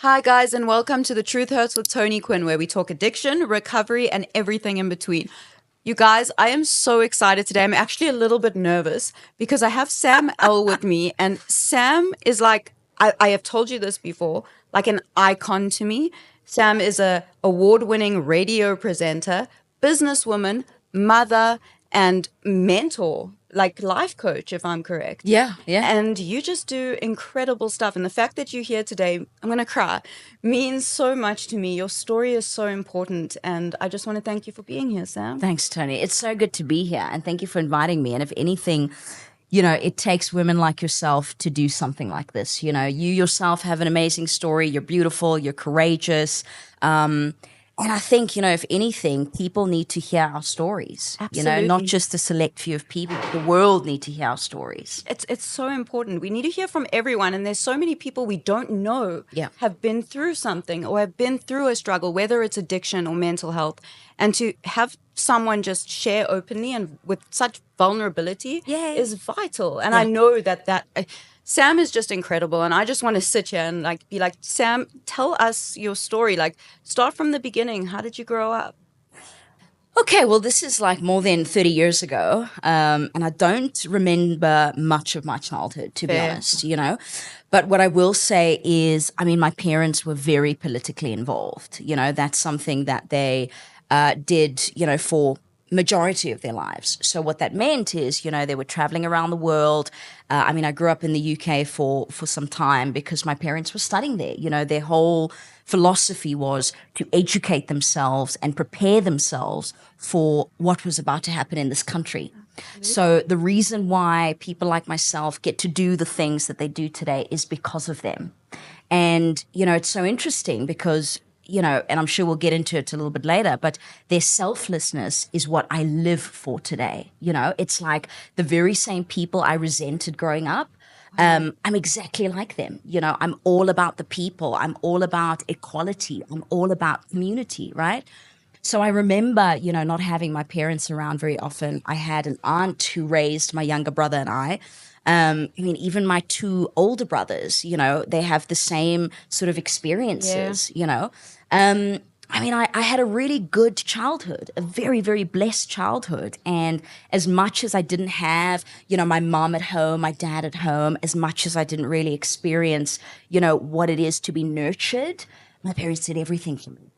Hi, guys, and welcome to The Truth Hurts with Tony Quinn, where we talk addiction, recovery, and everything in between. You guys, I am so excited today. I'm actually a little bit nervous because I have Sam L with me, and Sam is like, I have told you this before, like an icon to me. Sam is a award-winning radio presenter, businesswoman, mother, and mentor, like life coach, if I'm correct. Yeah. And you just do incredible stuff. And the fact that you're here today, I'm going to cry, means so much to me. Your story is so important. And I just want to thank you for being here, Sam. Thanks, Tony. It's so good to be here. And thank you for inviting me. And if anything, it takes women like yourself to do something like this. You yourself have an amazing story. You're beautiful. You're courageous. And I think, if anything, people need to hear our stories. Absolutely. Not just a select few of people. The world need to hear our stories. It's so important. We need to hear from everyone. And there's so many people we don't know have been through something or have been through a struggle, whether it's addiction or mental health. And to have someone just share openly and with such vulnerability is vital. And I know that Sam is just incredible. And I just want to sit here and be like, Sam, tell us your story. Start from the beginning. How did you grow up? Okay, well, this is like more than 30 years ago, and I don't remember much of my childhood, to be honest, But what I will say is, my parents were very politically involved. That's something that they did, for majority of their lives. So what that meant is, they were traveling around the world. I grew up in the UK for some time because my parents were studying there. Their whole philosophy was to educate themselves and prepare themselves for what was about to happen in this country. So the reason why people like myself get to do the things that they do today is because of them. And, it's so interesting because and I'm sure we'll get into it a little bit later, but their selflessness is what I live for today. It's like the very same people I resented growing up. I'm exactly like them. I'm all about the people. I'm all about equality. I'm all about community, right? So I remember, not having my parents around very often. I had an aunt who raised my younger brother and I. Even my two older brothers, they have the same sort of experiences, I had a really good childhood, a very, very blessed childhood. And as much as I didn't have, my mom at home, my dad at home, as much as I didn't really experience, what it is to be nurtured, my parents did everything for me,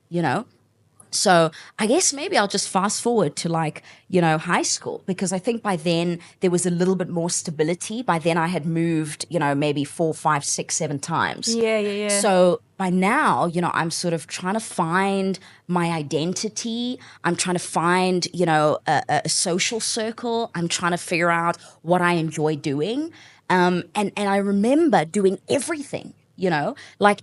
So I guess maybe I'll just fast forward to high school, because I think by then there was a little bit more stability. By then I had moved, maybe 4, 5, 6, 7 times. Yeah. So by now, I'm sort of trying to find my identity. I'm trying to find, a social circle. I'm trying to figure out what I enjoy doing. And I remember doing everything,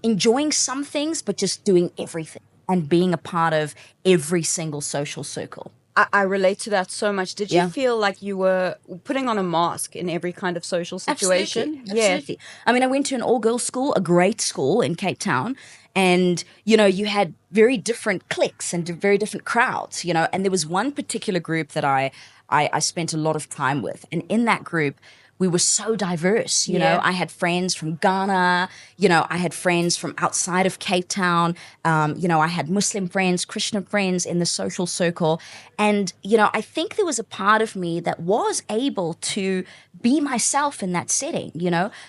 enjoying some things, but just doing everything. And being a part of every single social circle. I relate to that so much. Did you feel like you were putting on a mask in every kind of social situation? Absolutely. I went to an all-girls school, a great school in Cape Town. And, you had very different cliques and very different crowds, And there was one particular group that I spent a lot of time with. And in that group, we were so diverse, I had friends from Ghana, I had friends from outside of Cape Town, I had Muslim friends, Christian friends in the social circle. And, I think there was a part of me that was able to be myself in that setting,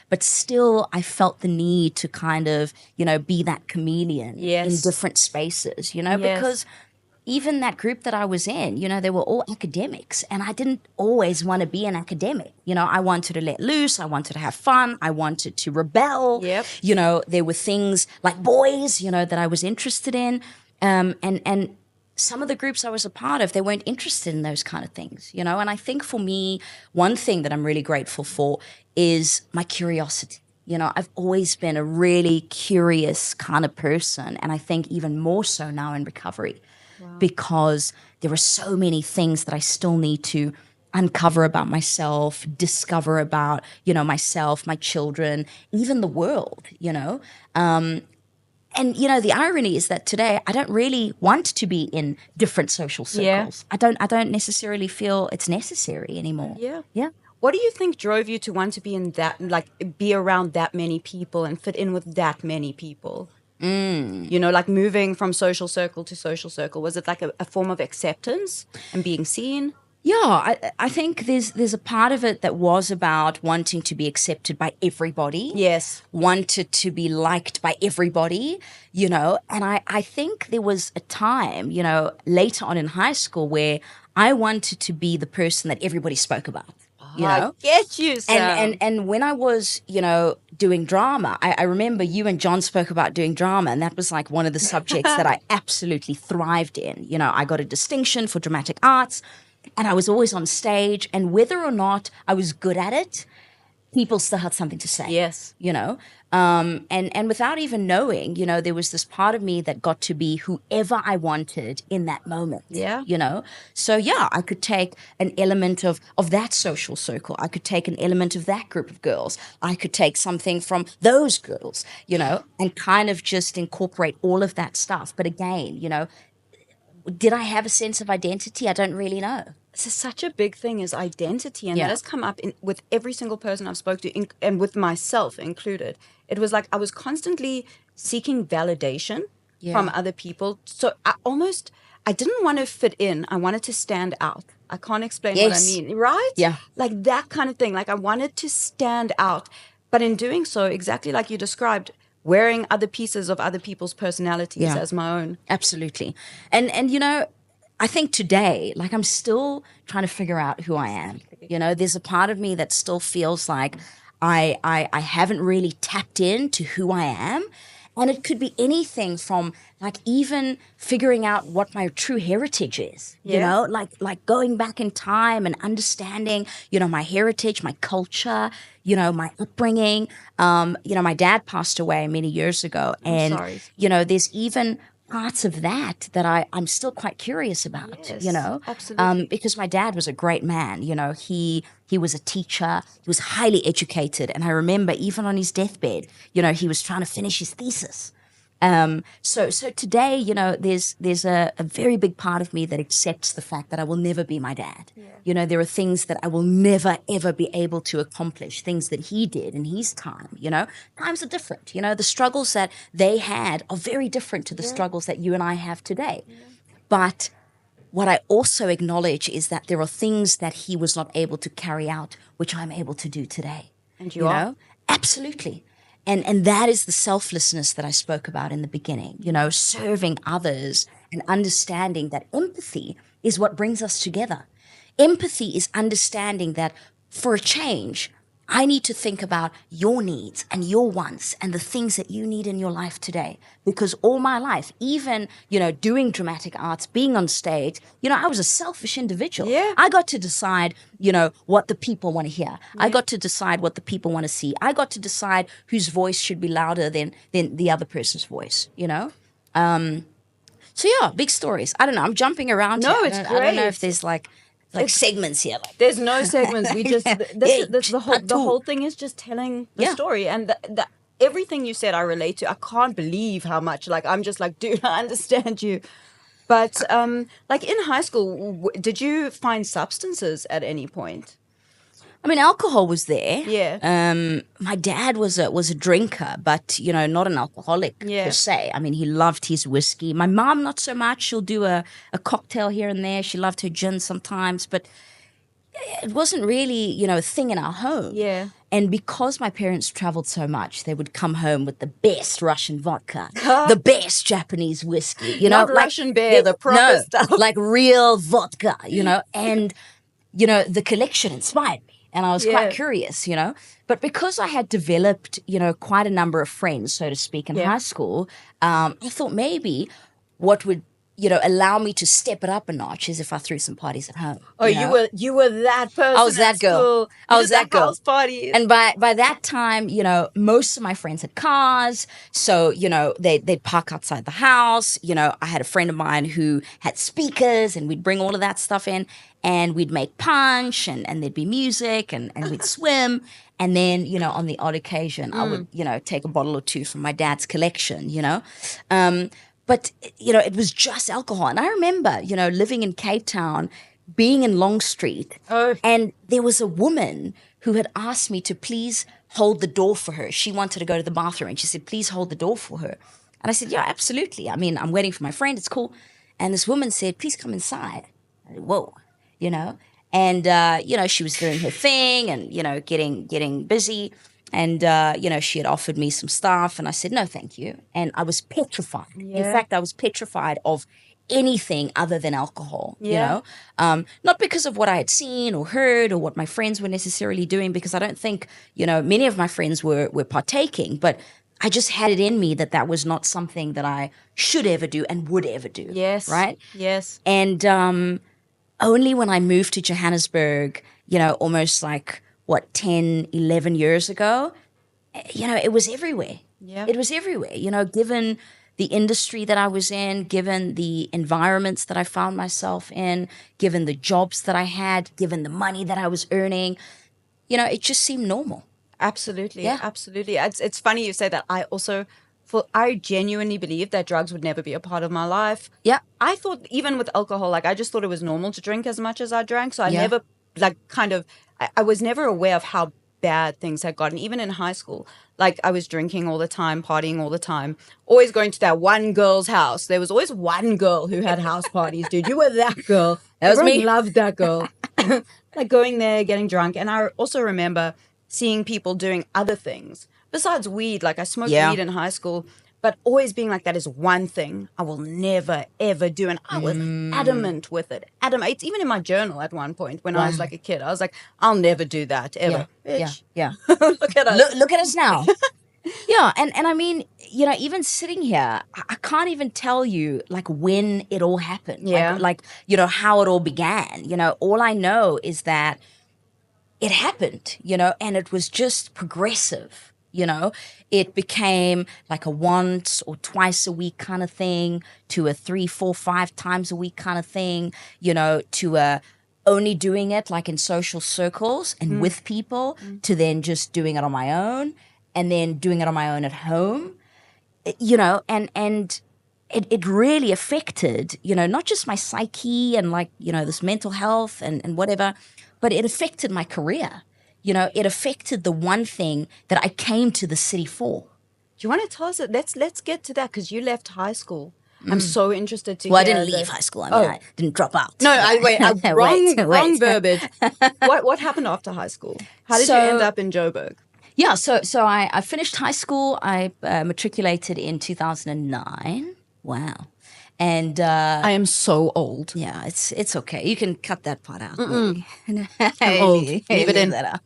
but still I felt the need to kind of, be that chameleon in different spaces, because even that group that I was in, they were all academics, and I didn't always want to be an academic. I wanted to let loose. I wanted to have fun. I wanted to rebel. Yep. There were things like boys, that I was interested in. And some of the groups I was a part of, they weren't interested in those kind of things, And I think for me, one thing that I'm really grateful for is my curiosity. I've always been a really curious kind of person, and I think even more so now in recovery. Wow. Because there are so many things that I still need to uncover about myself, discover about, myself, my children, even the world, And, the irony is that today I don't really want to be in different social circles. I don't necessarily feel it's necessary anymore. Yeah. What do you think drove you to want to be in that, be around that many people and fit in with that many people? Like moving from social circle to social circle? Was it like a form of acceptance and being seen? Yeah, I think there's a part of it that was about wanting to be accepted by everybody. Yes. Wanted to be liked by everybody, and I think there was a time, later on in high school where I wanted to be the person that everybody spoke about. I get you, Sam. And when I was, doing drama, I remember you and John spoke about doing drama, and that was like one of the subjects that I absolutely thrived in. I got a distinction for dramatic arts, and I was always on stage, and whether or not I was good at it, people still had something to say. Yes. And without even knowing, there was this part of me that got to be whoever I wanted in that moment. Yeah. So yeah, I could take an element of that social circle. I could take an element of that group of girls. I could take something from those girls, and kind of just incorporate all of that stuff. But again, did I have a sense of identity? I don't really know. This is such a big thing, is identity, and that has come up with every single person I've spoke to, and with myself included. It was like I was constantly seeking validation from other people. So I didn't want to fit in. I wanted to stand out. I can't explain what I mean, right? Yeah. Like that kind of thing. Like I wanted to stand out. But in doing so, exactly like you described, wearing other pieces of other people's personalities as my own. Absolutely. And I think today, like I'm still trying to figure out who I am. There's a part of me that still feels like I haven't really tapped into who I am. And it could be anything from like even figuring out what my true heritage is, like going back in time and understanding, my heritage, my culture, my upbringing. My dad passed away many years ago. And, sorry. There's even parts of that I'm still quite curious about, Absolutely. because my dad was a great man. He was a teacher. He was highly educated. And I remember even on his deathbed, he was trying to finish his thesis. So today, there's a very big part of me that accepts the fact that I will never be my dad. Yeah. There are things that I will never, ever be able to accomplish, things that he did in his time, Times are different. The struggles that they had are very different to the struggles that you and I have today. Yeah. But what I also acknowledge is that there are things that he was not able to carry out, which I'm able to do today. And you are? Absolutely. And that is the selflessness that I spoke about in the beginning, serving others and understanding that empathy is what brings us together. Empathy is understanding that for a change, I need to think about your needs and your wants and the things that you need in your life today. Because all my life, even, doing dramatic arts, being on stage, I was a selfish individual. Yeah. I got to decide, what the people want to hear. Yeah. I got to decide what the people want to see. I got to decide whose voice should be louder than the other person's voice, So yeah, big stories. I don't know. I'm jumping around. No, here. it's great. I don't know if there's like segments here. There's no segments. We just the whole thing is just telling the story, and everything you said I relate to. I can't believe how much. Like I'm just like, dude, I understand you. But like in high school, did you find substances at any point? I mean, alcohol was there. Yeah. My dad was a drinker, but not an alcoholic per se. I mean, he loved his whiskey. My mom, not so much. She'll do a cocktail here and there. She loved her gin sometimes, but it wasn't really, a thing in our home. Yeah. And because my parents traveled so much, they would come home with the best Russian vodka, the best Japanese whiskey, Not Russian beer, the proper stuff. Like real vodka, and, the collection inspired me. And I was quite curious, But because I had developed, quite a number of friends, so to speak, in high school, I thought maybe what would, allow me to step it up a notch is if I threw some parties at home. Oh, you were that person. I was that girl. I was that girl. House parties. And by that time, most of my friends had cars, so they'd park outside the house. I had a friend of mine who had speakers, and we'd bring all of that stuff in, and we'd make punch, and there'd be music, and we'd swim. And then, on the odd occasion, I would, take a bottle or two from my dad's collection, But, it was just alcohol. And I remember, living in Cape Town, being in Long Street, and there was a woman who had asked me to please hold the door for her. She wanted to go to the bathroom, and she said, please hold the door for her. And I said, yeah, absolutely. I mean, I'm waiting for my friend. It's cool. And this woman said, please come inside. I said, whoa, you know. And, she was doing her thing and, getting busy. And, she had offered me some stuff. And I said, no, thank you. And I was petrified. In fact, I was petrified of anything other than alcohol, not because of what I had seen or heard or what my friends were necessarily doing, because I don't think, many of my friends were partaking, but I just had it in me that was not something that I should ever do and would ever do. Yes. Right? Yes. And only when I moved to Johannesburg, almost like, 10, 11 years ago, it was everywhere. Yeah. It was everywhere, given the industry that I was in, given the environments that I found myself in, given the jobs that I had, given the money that I was earning, it just seemed normal. Absolutely. Yeah. Absolutely. It's funny you say that. I genuinely believed that drugs would never be a part of my life. Yeah. I thought even with alcohol, I just thought it was normal to drink as much as I drank. So I never I was never aware of how bad things had gotten, even in high school. I was drinking all the time, partying all the time, always going to that one girl's house. There was always one girl who had house parties, dude. You were that girl. That was Everyone me. loved that girl. Going there, getting drunk. And I also remember seeing people doing other things besides weed. I smoked weed in high school, but always being that is one thing I will never, ever do. And I was adamant with it. It's even in my journal at one point when I was a kid. I was like, I'll never do that ever. Yeah. Bitch. Yeah. Look at us. Look at us now. Yeah. And I mean, even sitting here, I can't even tell you when it all happened. Yeah. How it all began. All I know is that it happened, and it was just progressive. It became a once or twice a week kind of thing to a 3, 4, 5 times a week kind of thing, to a only doing it in social circles and with people, to then just doing it on my own and then doing it on my own at home, and it really affected, not just my psyche and this mental health and whatever, but it affected my career. It affected the one thing that I came to the city for. Do you want to tell us? Let's get to that because you left high school. I'm so interested to hear. Well, I didn't leave high school. I mean, I didn't drop out. No, wrong Wait. verbiage. What happened after high school? How did you end up in Joburg? Yeah, so I finished high school. I matriculated in 2009. Wow. And I am so old. Yeah, it's okay. You can cut that part out. I'm old. Leave it in. That out.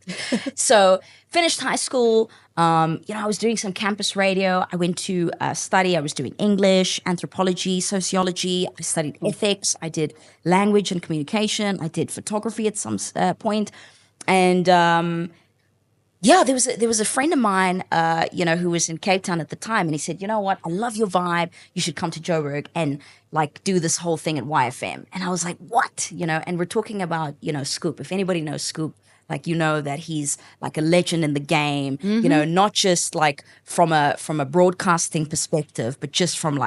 So finished high school. I was doing some campus radio. I went to study. I was doing English, anthropology, sociology. I studied ethics. I did language and communication. I did photography at some point. And there was a friend of mine, who was in Cape Town at the time, and he said, you know what, I love your vibe. You should come to Joburg and do this whole thing at YFM. And I was like, what? And we're talking about, Scoop. If anybody knows Scoop, that he's a legend in the game, not just from a broadcasting perspective, but just from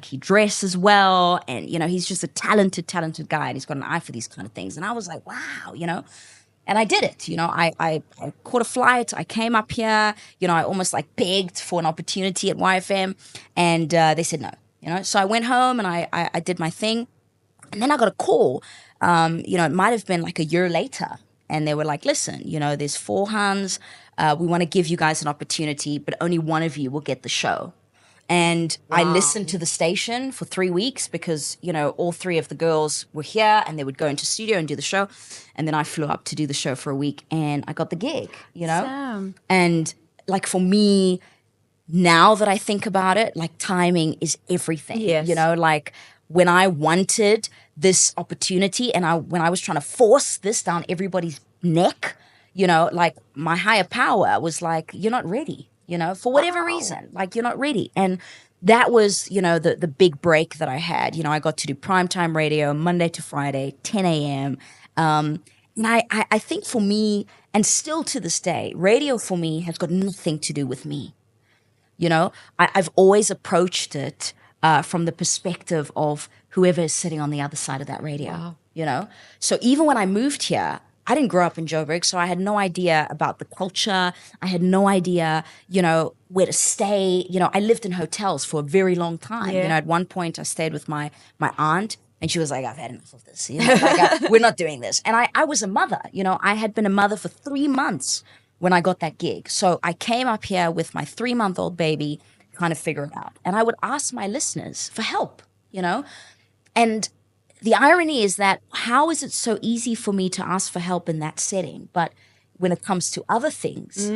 he dresses well. And, he's just a talented guy, and he's got an eye for these kind of things. And I was like, wow, And I did it, I caught a flight. I came up here, I almost begged for an opportunity at YFM, and they said no, So I went home and I did my thing, and then I got a call. It might have been a year later, and they were like, listen, there's 4 Huns. We want to give you guys an opportunity, but only one of you will get the show. And wow. I listened to the station for 3 weeks because, all 3 of the girls were here and they would go into studio and do the show. And then I flew up to do the show for a week and I got the gig, Sam. And for me, now that I think about it, timing is everything. Yes. When I wanted this opportunity and when I was trying to force this down everybody's neck, my higher power was you're not ready. For whatever reason, you're not ready. And that was, the big break that I had. I got to do primetime radio Monday to Friday, 10 a.m. And I think for me, and still to this day, radio for me has got nothing to do with me. I've always approached it from the perspective of whoever is sitting on the other side of that radio. Wow. So even when I moved here, I didn't grow up in Joburg, so I had no idea about the culture. I had no idea, where to stay. I lived in hotels for a very long time. Yeah. At one point I stayed with my aunt, and she was like, I've had enough of this. We're not doing this. And I was a mother. I had been a mother for 3 months when I got that gig. So I came up here with my 3-month-old baby, trying to figure it out. And I would ask my listeners for help, And the irony is that how is it so easy for me to ask for help in that setting? But when it comes to other things,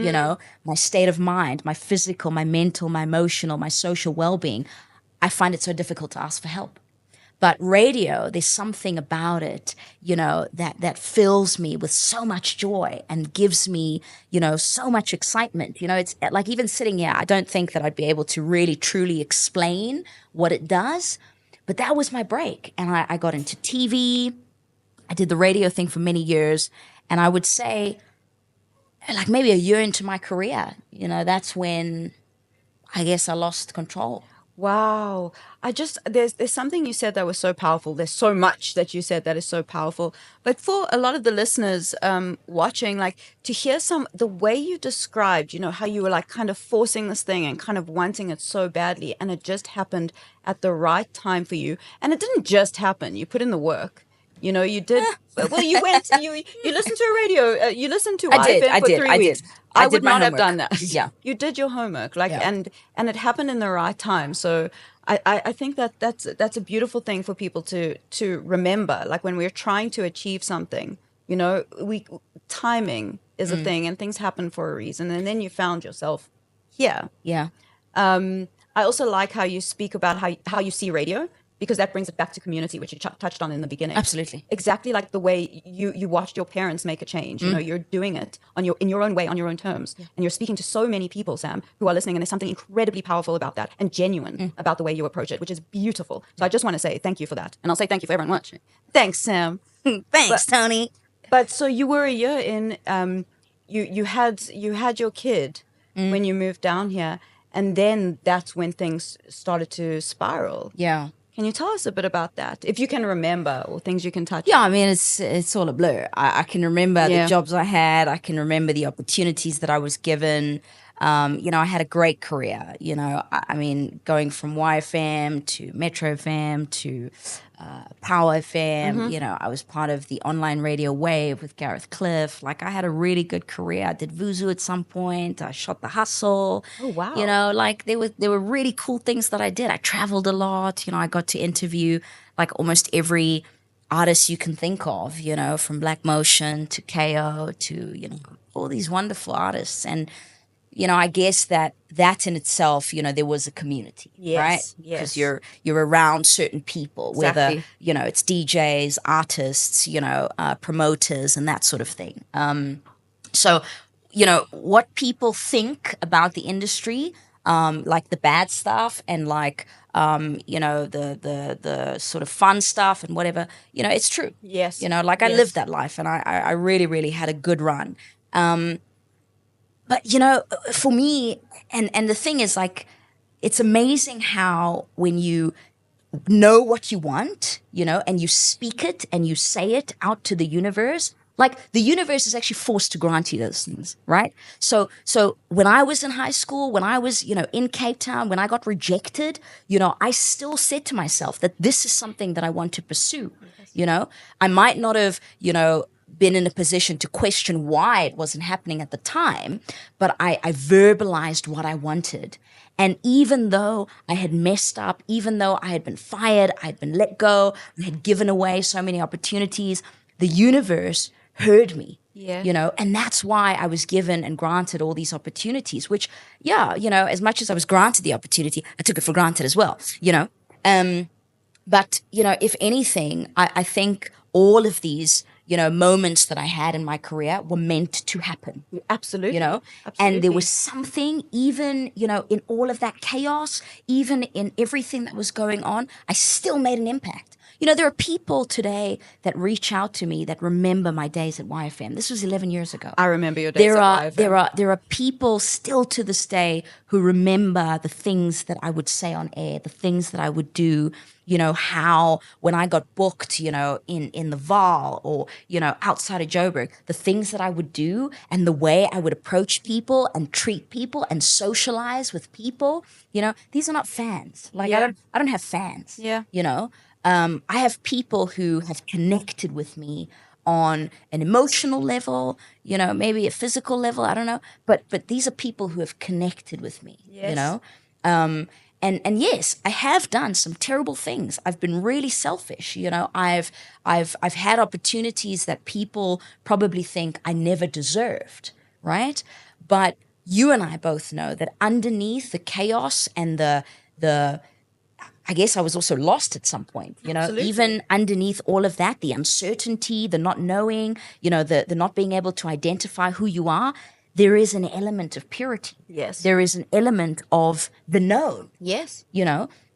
my state of mind, my physical, my mental, my emotional, my social well-being, I find it so difficult to ask for help. But radio, there's something about it, that fills me with so much joy and gives me, so much excitement. It's like even sitting here, I don't think that I'd be able to really truly explain what it does. But that was my break. And I got into TV. I did the radio thing for many years. And I would say, like maybe a year into my career, that's when I guess I lost control. Wow. There's something you said that was so powerful. There's so much that you said that is so powerful. But for a lot of the listeners watching, like to hear the way you described, how you were like kind of forcing this thing and kind of wanting it so badly, and it just happened at the right time for you. And it didn't just happen. You put in the work. You did. Well, you went. You listened to a radio. You listened to IFM for 3 weeks. I would not have done that. Yeah, you did your homework, and it happened in the right time. So I think that's a beautiful thing for people to remember. Like when we're trying to achieve something, timing is a thing, and things happen for a reason. And then you found yourself here. Yeah. I also like how you speak about how you see radio, because that brings it back to community, which you touched on in the beginning. Absolutely. Exactly like the way you watched your parents make a change. You're doing it in your own way, on your own terms. Yeah. And you're speaking to so many people, Sam, who are listening, and there's something incredibly powerful about that and genuine about the way you approach it, which is beautiful. So I just want to say thank you for that. And I'll say thank you for everyone watching. Thanks, Sam. Thanks, Tony. But so you were a year in, you had your kid when you moved down here, and then that's when things started to spiral. Yeah. Can you tell us a bit about that, if you can remember, or things you can touch on? Yeah, I mean, it's all a blur. I can remember the jobs I had. I can remember the opportunities that I was given. I had a great career. I mean, going from YFM to Metro FM to Power FM. I was part of the online radio wave with Gareth Cliff. Like, I had a really good career. I did Vuzu at some point. I shot The Hustle. Oh, wow. Like there were really cool things that I did. I traveled a lot. I got to interview like almost every artist you can think of, from Black Motion to KO to, all these wonderful artists. And I guess that in itself, there was a community, right? Yes. Because you're around certain people, exactly. whether, it's DJs, artists, promoters and that sort of thing. So, what people think about the industry, like the bad stuff and like, the sort of fun stuff and whatever, it's true. Yes. I lived that life, and I really, really had a good run. But, for me, and the thing is, like, it's amazing how when you know what you want, and you speak it and you say it out to the universe, like the universe is actually forced to grant you those things, right? So when I was in high school, when I was, in Cape Town, when I got rejected, I still said to myself that this is something that I want to pursue, I might not have, been in a position to question why it wasn't happening at the time, but I verbalized what I wanted. And even though I had messed up, even though I had been fired, I had been let go, I had given away so many opportunities, the universe heard me. Yeah. And that's why I was given and granted all these opportunities, which, as much as I was granted the opportunity, I took it for granted as well, But, if anything, I think all of these moments that I had in my career were meant to happen. Absolutely. Absolutely. And there was something, even, in all of that chaos, even in everything that was going on, I still made an impact. There are people today that reach out to me that remember my days at YFM. This was 11 years ago. I remember your days at YFM. There are people still to this day who remember the things that I would say on air, the things that I would do, how when I got booked, in the Vaal or, outside of Joburg, the things that I would do and the way I would approach people and treat people and socialize with people, these are not fans. Like I don't have fans. Yeah. I have people who have connected with me on an emotional level, maybe a physical level, I don't know. But these are people who have connected with me, And yes, I have done some terrible things. I've been really selfish. I've had opportunities that people probably think I never deserved, right? But you and I both know that underneath the chaos and the I guess I was also lost at some point, Absolutely. even underneath all of that, the uncertainty, the not knowing, the not being able to identify who you are. There is an element of purity. Yes. There is an element of the known. Yes.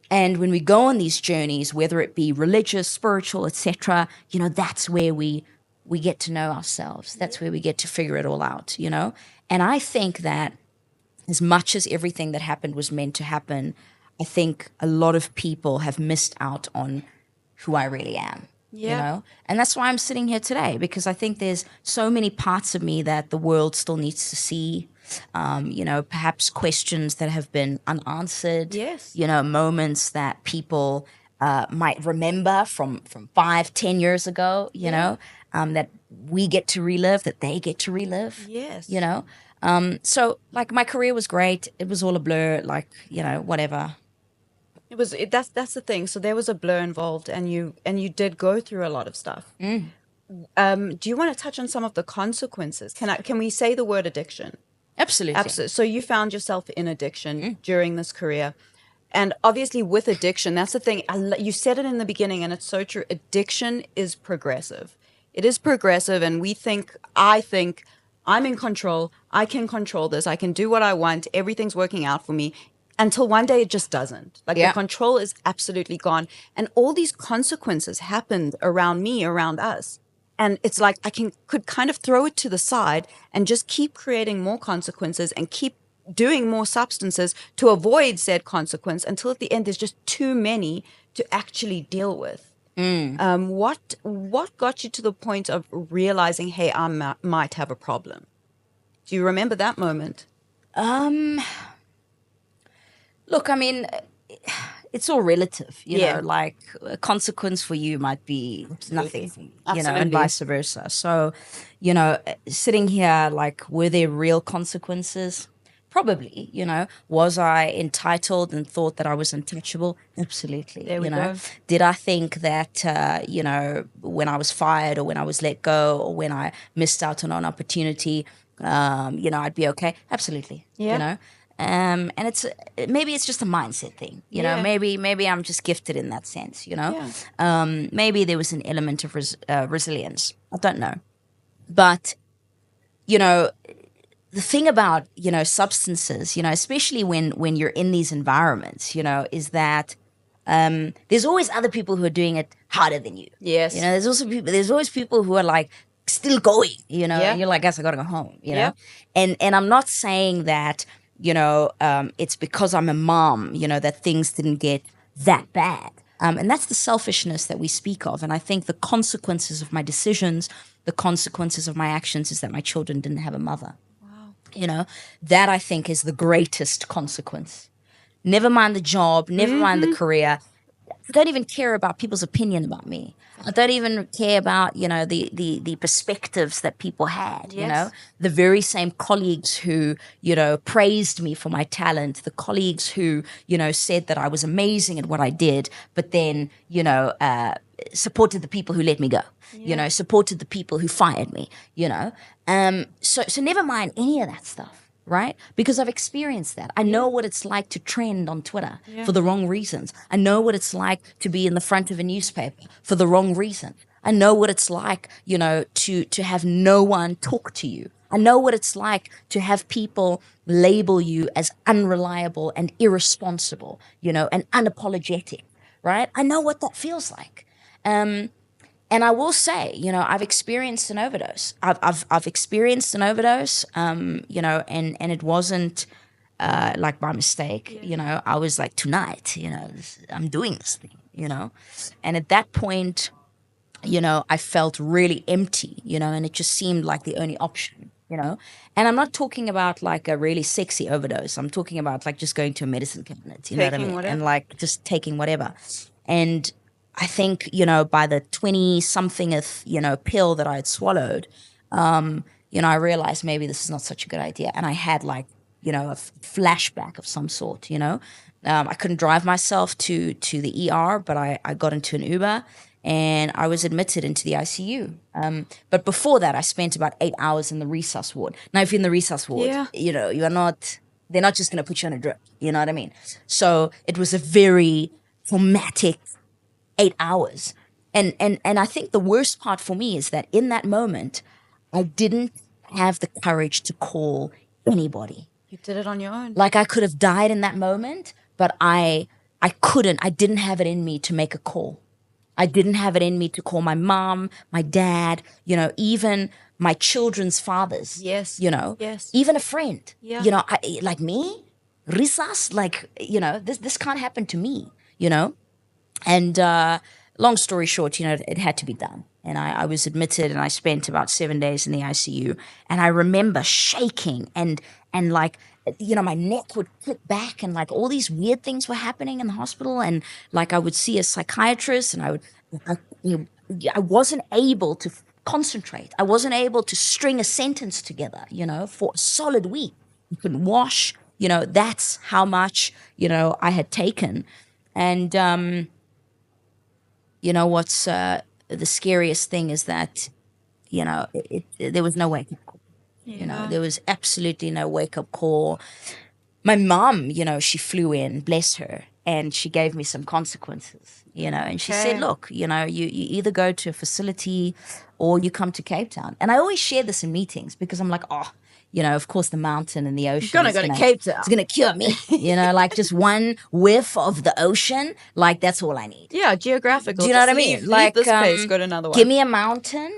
And when we go on these journeys, whether it be religious, spiritual, etc., that's where we get to know ourselves. That's where we get to figure it all out, And I think that as much as everything that happened was meant to happen, I think a lot of people have missed out on who I really am. And that's why I'm sitting here today, because I think there's so many parts of me that the world still needs to see, perhaps questions that have been unanswered, Yes. Moments that people might remember from 5-10 years ago, that we get to relive, that they get to relive. Yes. So like my career was great. It was all a blur, whatever. It was that's the thing. So there was a blur involved, and you did go through a lot of stuff. Do you want to touch on some of the consequences? Can we say the word addiction? Absolutely. Absolutely. So you found yourself in addiction during this career, and obviously with addiction, that's the thing. You said it in the beginning, and it's so true. Addiction is progressive. It is progressive, and I think I'm in control. I can control this. I can do what I want. Everything's working out for me. Until one day it just doesn't. The control is absolutely gone. And all these consequences happened around me, around us. And it's like I could kind of throw it to the side and just keep creating more consequences and keep doing more substances to avoid said consequence until at the end there's just too many to actually deal with. What got you to the point of realizing, hey, I might have a problem? Do you remember that moment? Look, I mean, it's all relative, like a consequence for you might be nothing for me, and vice versa. So, sitting here, like, were there real consequences? Probably, was I entitled and thought that I was untouchable? Absolutely. There we go. Did I think that, when I was fired or when I was let go or when I missed out on an opportunity, I'd be okay? Absolutely. And maybe it's just a mindset thing, maybe I'm just gifted in that sense, maybe there was an element of resilience. I don't know. But, the thing about, substances, especially when you're in these environments, is that there's always other people who are doing it harder than you. Yes. There's always people who are like still going, and you're like, guess I got to go home, And I'm not saying that, it's because I'm a mom, that things didn't get that bad. And that's the selfishness that we speak of. And I think the consequences of my decisions, the consequences of my actions is that my children didn't have a mother. Wow. That I think is the greatest consequence. Never mind the job, never mind the career. I don't even care about people's opinion about me. I don't even care about, the perspectives that people had, the very same colleagues who, praised me for my talent, the colleagues who, said that I was amazing at what I did, but then, supported the people who let me go, supported the people who fired me, So never mind any of that stuff. Right? Because I've experienced that. I know what it's like to trend on Twitter for the wrong reasons. I know what it's like to be in the front of a newspaper for the wrong reason. I know what it's like, to have no one talk to you. I know what it's like to have people label you as unreliable and irresponsible, and unapologetic, right? I know what that feels like. And I will say, I've experienced an overdose. I've experienced an overdose, and it wasn't like by mistake. I was like, tonight, I'm doing this thing, and at that point, I felt really empty, and it just seemed like the only option, And I'm not talking about like a really sexy overdose. I'm talking about like just going to a medicine cabinet, you know what I mean? Whatever. And like just taking whatever. And I think, by the 20-somethingth, pill that I had swallowed, I realized maybe this is not such a good idea. And I had like, a flashback of some sort, I couldn't drive myself to the ER, but I got into an Uber and I was admitted into the ICU. But before that, I spent about 8 hours in the resus ward. Now, if you're in the resus ward, they're not just going to put you on a drip. You know what I mean? So it was a very traumatic 8 hours. And I think the worst part for me is that in that moment, I didn't have the courage to call anybody. You did it on your own. Like I could have died in that moment, but I couldn't. I didn't have it in me to make a call. I didn't have it in me to call my mom, my dad, even my children's fathers. Yes. Yes. Even a friend. Yeah. Like me, risas, like, this can't happen to me, And long story short, it had to be done. And I was admitted and I spent about 7 days in the ICU. And I remember shaking and like, my neck would click back and like all these weird things were happening in the hospital. And like I would see a psychiatrist and I wasn't able to concentrate. I wasn't able to string a sentence together, for a solid week. You couldn't wash, that's how much, I had taken. And, what's the scariest thing is that, there was no wake-up call. There was absolutely no wake-up call. My mom, she flew in, bless her, and she gave me some consequences, and she said, look, you either go to a facility or you come to Cape Town. And I always share this in meetings because I'm like, of course, the mountain and the ocean. You're going to go to Cape Town. It's going to cure me. Like just one whiff of the ocean. Like that's all I need. Yeah, geographical. Do you know what I mean? Like this place, go to another one. Give me a mountain,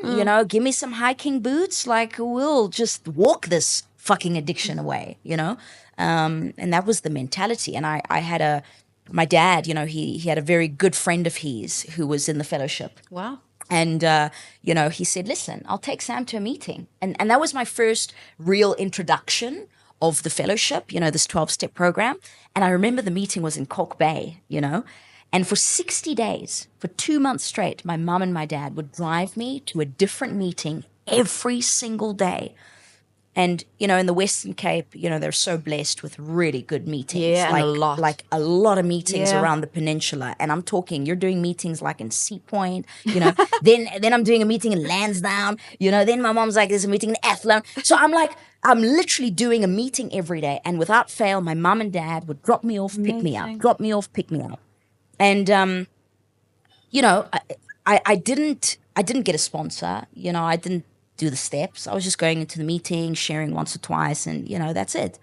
give me some hiking boots. Like we'll just walk this fucking addiction away, And that was the mentality. And I had my dad, he had a very good friend of his who was in the fellowship. Wow. And, he said, listen, I'll take Sam to a meeting. And that was my first real introduction of the fellowship, this 12-step program. And I remember the meeting was in Kalk Bay, And for 60 days, for 2 months straight, my mom and my dad would drive me to a different meeting every single day. And, in the Western Cape, they're so blessed with really good meetings. Yeah, like, and a lot. Like a lot of meetings around the peninsula. And I'm talking, you're doing meetings like in Sea Point, then I'm doing a meeting in Lansdowne, then my mom's like, there's a meeting in Athlone. So I'm like, I'm literally doing a meeting every day. And without fail, my mom and dad would drop me off, pick me up, drop me off, pick me up. And, I didn't get a sponsor, I didn't do the steps. I was just going into the meeting, sharing once or twice, and that's it.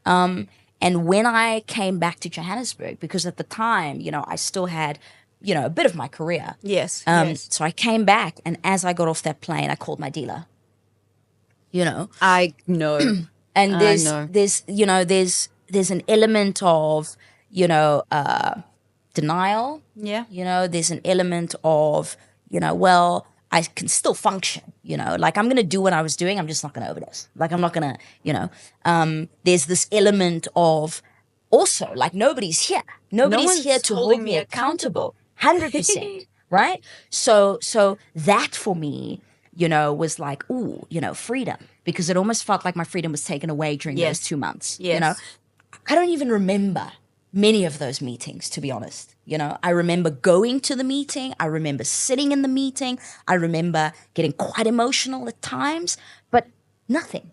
And when I came back to Johannesburg, because at the time, I still had, a bit of my career. Yes. So I came back, and as I got off that plane, I called my dealer. I know. And there's an element of, denial. Yeah. There's an element of, I can still function, like I'm going to do what I was doing. I'm just not going to overdose. Like I'm not going to, there's this element of also like nobody's here. Nobody's here to hold me accountable. 100%. Right. So that for me, was like, ooh, freedom, because it almost felt like my freedom was taken away during those 2 months. Yes. I don't even remember many of those meetings, to be honest. I remember going to the meeting. I remember sitting in the meeting. I remember getting quite emotional at times, but nothing.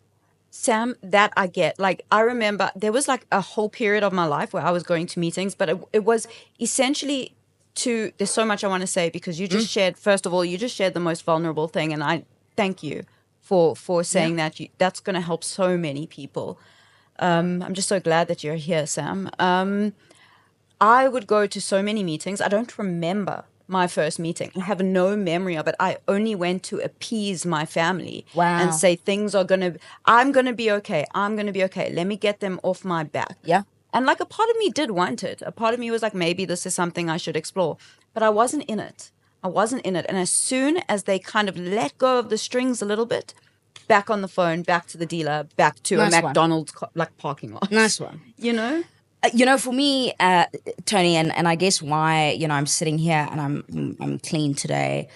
Sam, that I get. Like, I remember there was like a whole period of my life where I was going to meetings, but it was essentially there's so much I want to say, because you just shared, first of all, you just shared the most vulnerable thing. And I thank you for saying that. That's going to help so many people. I'm just so glad that you're here, Sam. I would go to so many meetings. I don't remember my first meeting. I have no memory of it. I only went to appease my family Wow. and say I'm going to be okay. I'm going to be okay. Let me get them off my back. Yeah. And like a part of me did want it. A part of me was like, maybe this is something I should explore. But I wasn't in it. I wasn't in it. And as soon as they kind of let go of the strings a little bit, back on the phone, back to the dealer, back to a Nice one. McDonald's like parking lot. Nice one. You know? For me, Tony, and I guess why I'm sitting here and I'm clean today,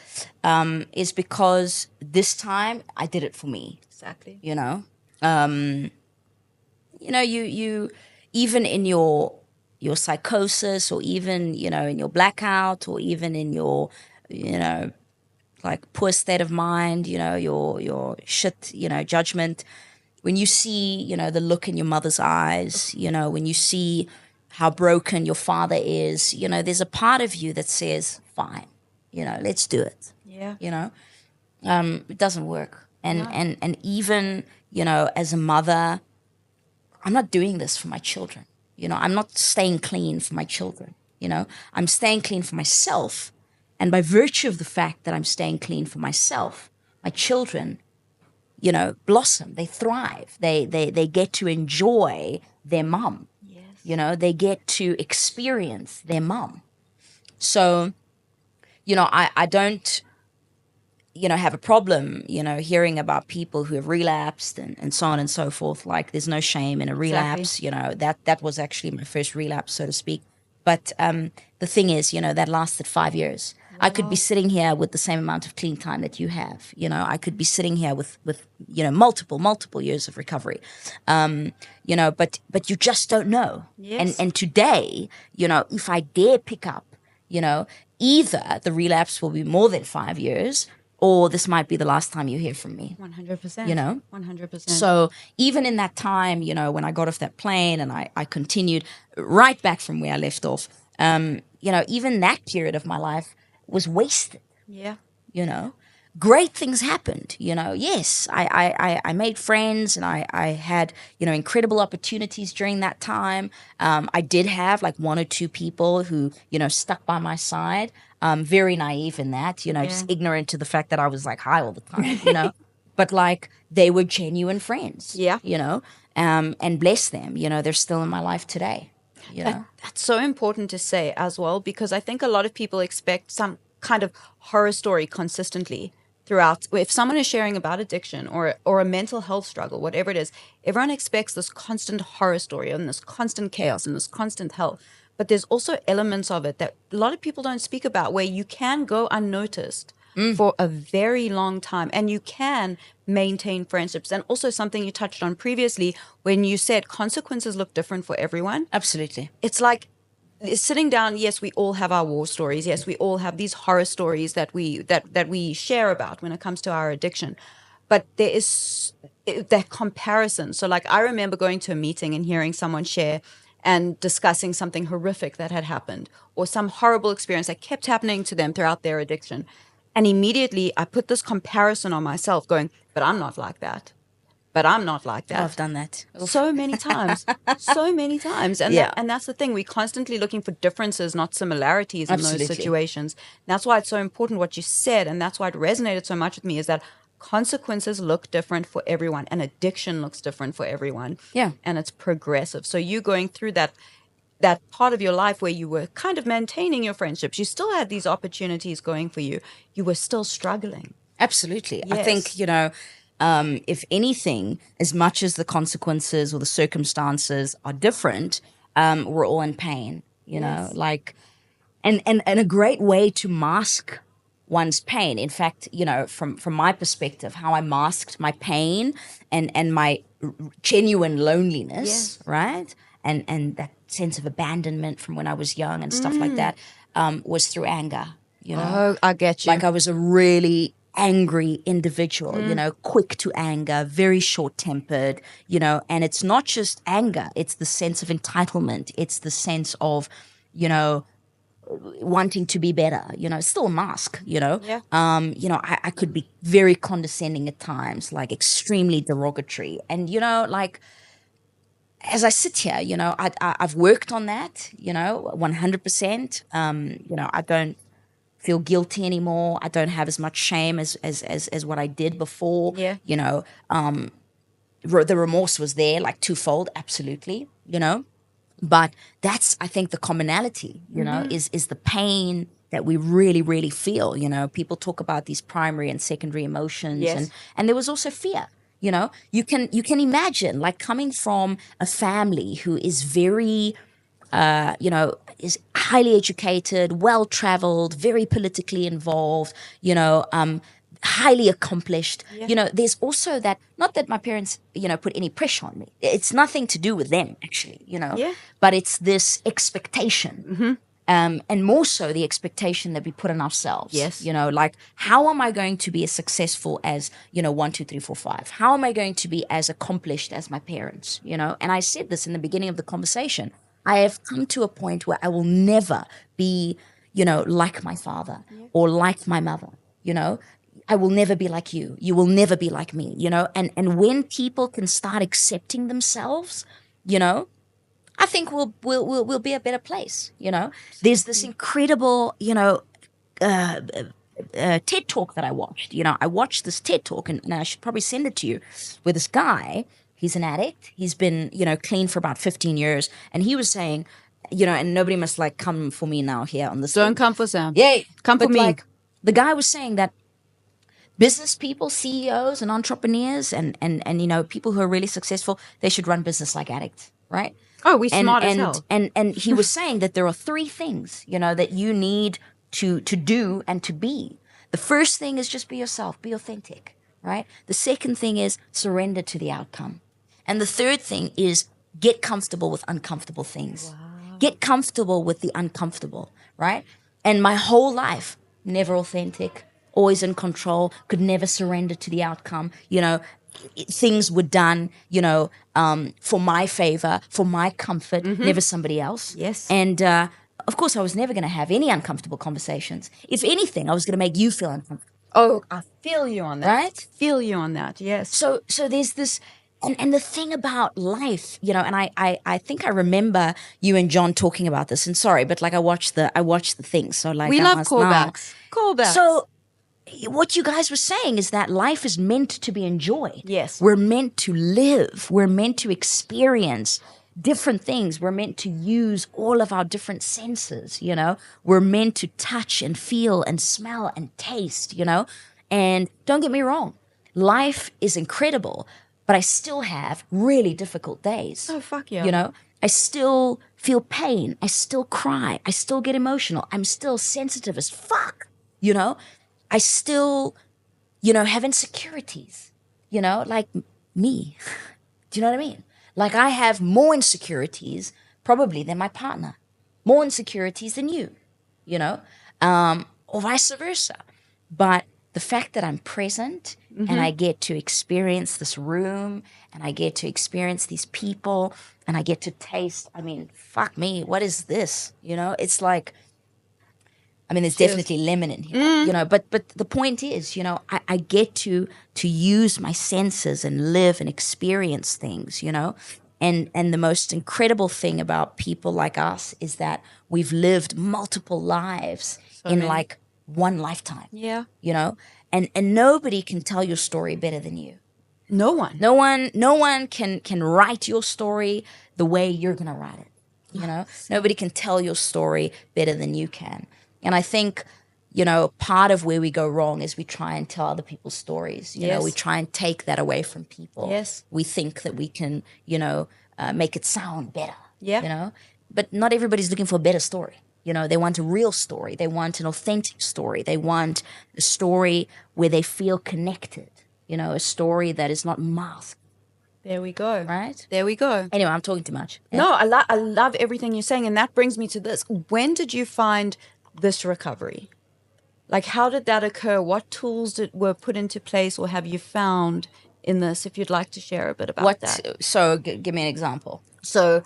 is because this time I did it for me. Exactly. You even in your psychosis, or even in your blackout, or even in your like poor state of mind, your shit, judgment. When you see, the look in your mother's eyes, when you see how broken your father is, there's a part of you that says, fine, let's do it. Yeah. It doesn't work. And even, as a mother, I'm not doing this for my children. I'm not staying clean for my children. I'm staying clean for myself. And by virtue of the fact that I'm staying clean for myself, my children, blossom, they thrive, they get to enjoy their mum. Yes. They get to experience their mum. So, I don't, have a problem, hearing about people who have relapsed and so on and so forth. Like, there's no shame in a relapse. Exactly. That was actually my first relapse, so to speak. But the thing is, that lasted 5 years. I could be sitting here with the same amount of clean time that you have. I could be sitting here with multiple years of recovery. But you just don't know. Yes. And today, if I dare pick up, either the relapse will be more than 5 years, or this might be the last time you hear from me. 100%. 100%. So even in that time, when I got off that plane and I continued right back from where I left off, even that period of my life was wasted. Yeah. Great things happened. Yes, I made friends, and I had, incredible opportunities during that time. I did have like one or two people who, stuck by my side. Very naive in that, just ignorant to the fact that I was like high all the time, but like they were genuine friends. Yeah. And bless them, they're still in my life today. That's so important to say as well, because I think a lot of people expect some kind of horror story consistently throughout. If someone is sharing about addiction or a mental health struggle, whatever it is, everyone expects this constant horror story and this constant chaos and this constant hell. But there's also elements of it that a lot of people don't speak about, where you can go unnoticed for a very long time, and you can maintain friendships. And also something you touched on previously when you said consequences look different for everyone. Absolutely. It's like sitting down. Yes, we all have our war stories. Yes, we all have these horror stories that we share about when it comes to our addiction. But there is that comparison. So like, I remember going to a meeting and hearing someone share and discussing something horrific that had happened, or some horrible experience that kept happening to them throughout their addiction. And immediately I put this comparison on myself, going, but I'm not like that. But I'm not like that. I've done that so many times. So many times. And and that's the thing. We're constantly looking for differences, not similarities in those situations. And that's why it's so important what you said. And that's why it resonated so much with me, is that consequences look different for everyone, and addiction looks different for everyone. Yeah. And it's progressive. So you going through that part of your life where you were kind of maintaining your friendships, you still had these opportunities going for you. You were still struggling. Absolutely. Yes. I think, if anything, as much as the consequences or the circumstances are different, we're all in pain, like, and a great way to mask one's pain. In fact, from my perspective, how I masked my pain and my genuine loneliness, right? And that sense of abandonment from when I was young and stuff like that, was through anger, Oh, I get you. Like, I was a really angry individual, quick to anger, very short-tempered, and it's not just anger, it's the sense of entitlement, it's the sense of, wanting to be better, it's still a mask, Yeah. I could be very condescending at times, like extremely derogatory. And, like, as I sit here, I've worked on that, 100%. I don't feel guilty anymore. I don't have as much shame as what I did before. Yeah. You know, the remorse was there, like twofold, absolutely, you know. But that's, I think, the commonality, you know, is the pain that we really, really feel. You know, people talk about these primary and secondary emotions, Yes. and there was also fear. You know, you can imagine, like, coming from a family who is very, you know, is highly educated, well traveled, very politically involved, you know, highly accomplished. You know, there's also that, not that my parents, you know, put any pressure on me. It's nothing to do with them, actually, you know, Yeah. but it's this expectation. And more so the expectation that we put on ourselves. Yes. You know, like, how am I going to be as successful as, you know, 1, 2, 3, 4, 5? How am I going to be as accomplished as my parents? You know, and I said this in the beginning of the conversation. I have come to a point where I will never be, you know, like my father or like my mother, you know. I will never be like you. You will never be like me, you know. And when people can start accepting themselves, you know, I think we'll be a better place, you know. There's this incredible, you know, TED talk that I watched. You know, I watched this TED talk, and I should probably send it to you, where this guy, he's an addict. He's been, you know, clean for about 15 years. And he was saying, you know, and nobody must, like, come for me now here on this. Don't come for Sam. Yay. Come for But, me. like, the guy was saying that business people, CEOs and entrepreneurs and you know, people who are really successful, they should run business like addicts, right? Oh, we smart as hell. And he was saying that there are 3 things, you know, that you need to do and to be. The first thing is just be yourself, be authentic, right? The second thing is surrender to the outcome. And the third thing is get comfortable with uncomfortable things. Wow. Get comfortable with the uncomfortable, right? And my whole life, never authentic, always in control, could never surrender to the outcome. You know, things were done, you know, for my favor, for my comfort, never somebody else. Yes. And of course, I was never going to have any uncomfortable conversations. If anything, I was going to make you feel uncomfortable. Oh, I feel you on that. Right? Feel you on that. Yes. So there's this, and the thing about life, you know, and I think I remember you and John talking about this. And sorry, but like I watched the thing. So like we I love must callbacks. now. Callbacks. So what you guys were saying is that life is meant to be enjoyed. Yes. We're meant to live. We're meant to experience different things. We're meant to use all of our different senses, you know. We're meant to touch and feel and smell and taste, you know. And don't get me wrong, life is incredible, but I still have really difficult days. Oh, fuck yeah. You know, I still feel pain. I still cry. I still get emotional. I'm still sensitive as fuck, you know. I still, you know, have insecurities, you know, like me. Do you know what I mean? Like I have more insecurities probably than my partner, more insecurities than you know, or vice versa. But the fact that I'm present and I get to experience this room and I get to experience these people and I get to taste, I mean, fuck me, what is this? You know, it's like, I mean, there's definitely lemon in here, you know, but the point is, you know, I get to use my senses and live and experience things, you know, and the most incredible thing about people like us is that we've lived multiple lives in like one lifetime. Yeah. You know, and nobody can tell your story better than you. No one. No one can write your story the way you're going to write it. You know, nobody can tell your story better than you can. And I think, you know, part of where we go wrong is we try and tell other people's stories. You know, we try and take that away from people. Yes. We think that we can, you know, make it sound better. Yeah. You know, but not everybody's looking for a better story. You know, they want a real story. They want an authentic story. They want a story where they feel connected. You know, a story that is not masked. There we go. Right? There we go. Anyway, I'm talking too much. Yeah. No, I love everything you're saying. And that brings me to this. When did you find this recovery? Like, how did that occur? What tools were put into place or have you found in this, if you'd like to share a bit about that? So give me an example. So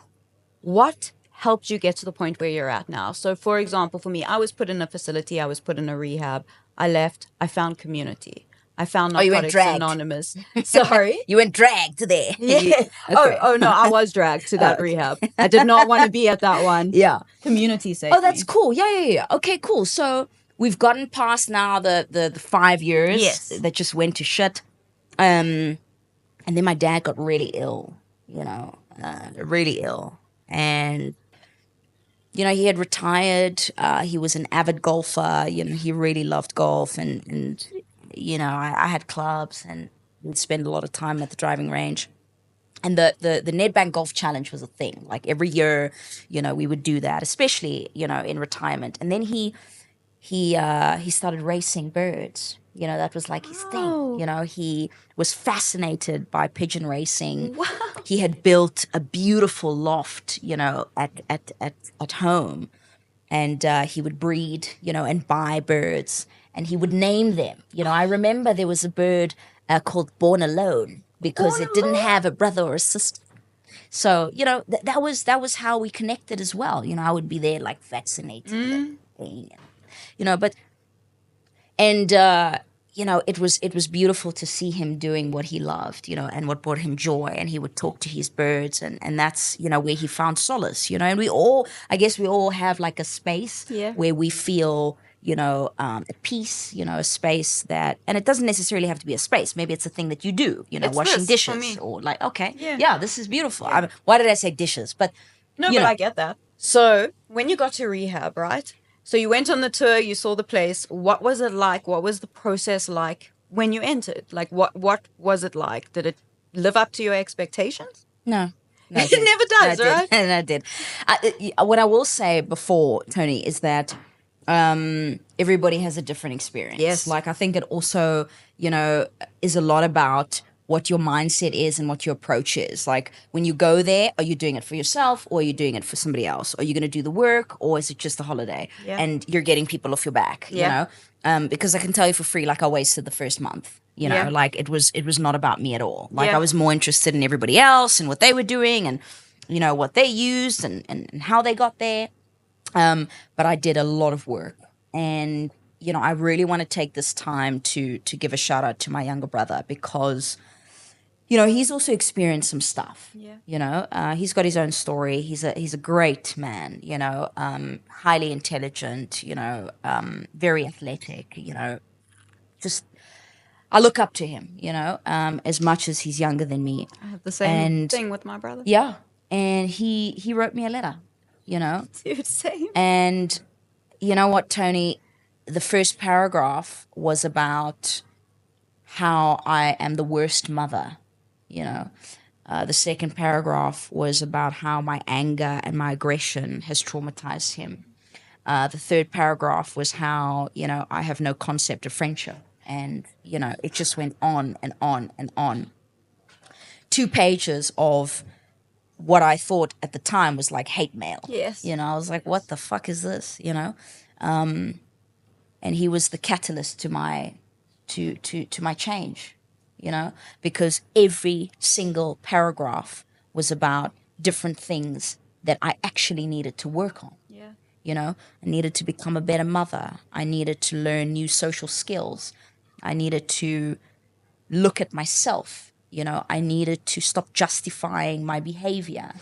what helped you get to the point where you're at now? So, for example, for me, I was put in a facility. I was put in a rehab. I left. I found community. I found Narcotics Anonymous. Sorry? You went dragged there. Yeah. Okay. Oh, no, I was dragged to that rehab. I did not want to be at that one. Yeah. Community saved Oh, that's me. cool. Yeah. Okay, cool. So we've gotten past now the 5 years Yes. that just went to shit. And then my dad got really ill, really ill. And, he had retired. He was an avid golfer. He really loved golf. And I had clubs and we'd spend a lot of time at the driving range. And the Nedbank Golf Challenge was a thing. Like every year, we would do that, especially, in retirement. And then he started racing birds. That was like his thing. He was fascinated by pigeon racing. Wow. He had built a beautiful loft, at home. And he would breed, and buy birds. And he would name them. I remember there was a bird called Born Alone because it didn't have a brother or a sister. So, that was how we connected as well. I would be there like vaccinating them. It was beautiful to see him doing what he loved, and what brought him joy. And he would talk to his birds, and that's, where he found solace, and we all have like a space where we feel, a peace, a space that, and it doesn't necessarily have to be a space. Maybe it's a thing that you do, It's washing this for dishes me. or like, okay, Yeah. this is beautiful. Why did I say dishes? But No, but I get that. So when you got to rehab, right? So you went on the tour, you saw the place. What was it like? What was the process like when you entered? Like, what was it like? Did it live up to your expectations? No. It never does, right? And I did. What I will say before, Tony, is that everybody has a different experience. Yes. Like, I think it also, is a lot about what your mindset is and what your approach is. Like, when you go there, are you doing it for yourself or are you doing it for somebody else? Are you going to do the work or is it just a holiday? Yeah. And you're getting people off your back, because I can tell you for free, like I wasted the first month, like it was not about me at all. Like I was more interested in everybody else and what they were doing and, what they used and how they got there. But I did a lot of work and, I really want to take this time to give a shout out to my younger brother because, he's also experienced some stuff. Yeah. He's got his own story. He's a great man. Highly intelligent. Very athletic. Just I look up to him. As much as he's younger than me. I have the same thing with my brother. Yeah, and he wrote me a letter. Dude, same. And you know what, Tony? The first paragraph was about how I am the worst mother. The second paragraph was about how my anger and my aggression has traumatized him. The third paragraph was how, I have no concept of friendship. And, it just went on and on and on. 2 pages of what I thought at the time was like hate mail. Yes. I was like, what the fuck is this? And he was the catalyst to my change. Because every single paragraph was about different things that I actually needed to work on. Yeah. I needed to become a better mother. I needed to learn new social skills. I needed to look at myself. I needed to stop justifying my behavior.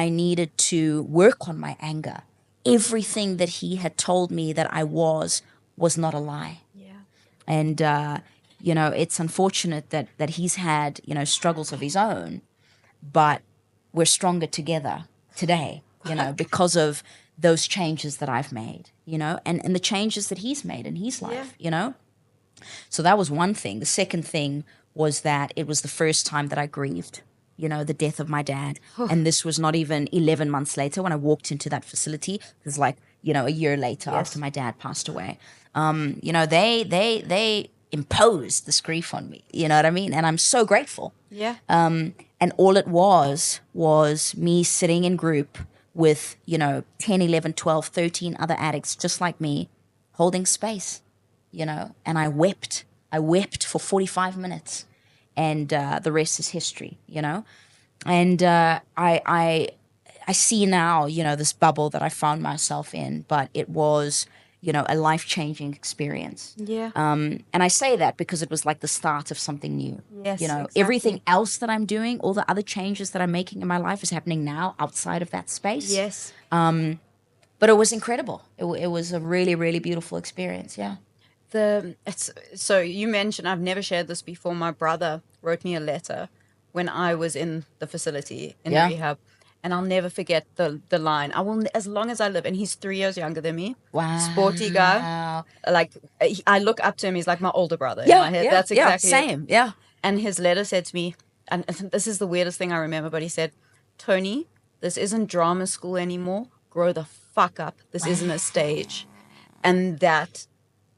I needed to work on my anger. Everything that he had told me that I was not a lie. Yeah. And, it's unfortunate that he's had, struggles of his own, but we're stronger together today, because of those changes that I've made, and the changes that he's made in his life, So that was one thing. The second thing was that it was the first time that I grieved, the death of my dad. And this was not even 11 months later when I walked into that facility. It was like, a year later after my dad passed away. They imposed this grief on me, you know what I mean? And I'm so grateful. Yeah. And all it was me sitting in group with, 10, 11, 12, 13 other addicts just like me, holding space, and I wept. I wept for 45 minutes and the rest is history, And I see now, this bubble that I found myself in, but it was, a life-changing experience. Yeah. And I say that because it was like the start of something new. Yes, exactly. Everything else that I'm doing, all the other changes that I'm making in my life is happening now outside of that space. Yes. But it was incredible. It was a really, really beautiful experience. Yeah. So you mentioned, I've never shared this before. My brother wrote me a letter when I was in the facility in Yeah. rehab, and I'll never forget the line. I will, as long as I live. And he's 3 years younger than me. Wow. Sporty guy. Like I look up to him. He's like my older brother in Yeah. my head. Yeah. That's Yeah. exactly it. Same. Yeah. And his letter said to me, and this is the weirdest thing I remember, but he said, Tony, this isn't drama school anymore. Grow the fuck up. This isn't a stage. And that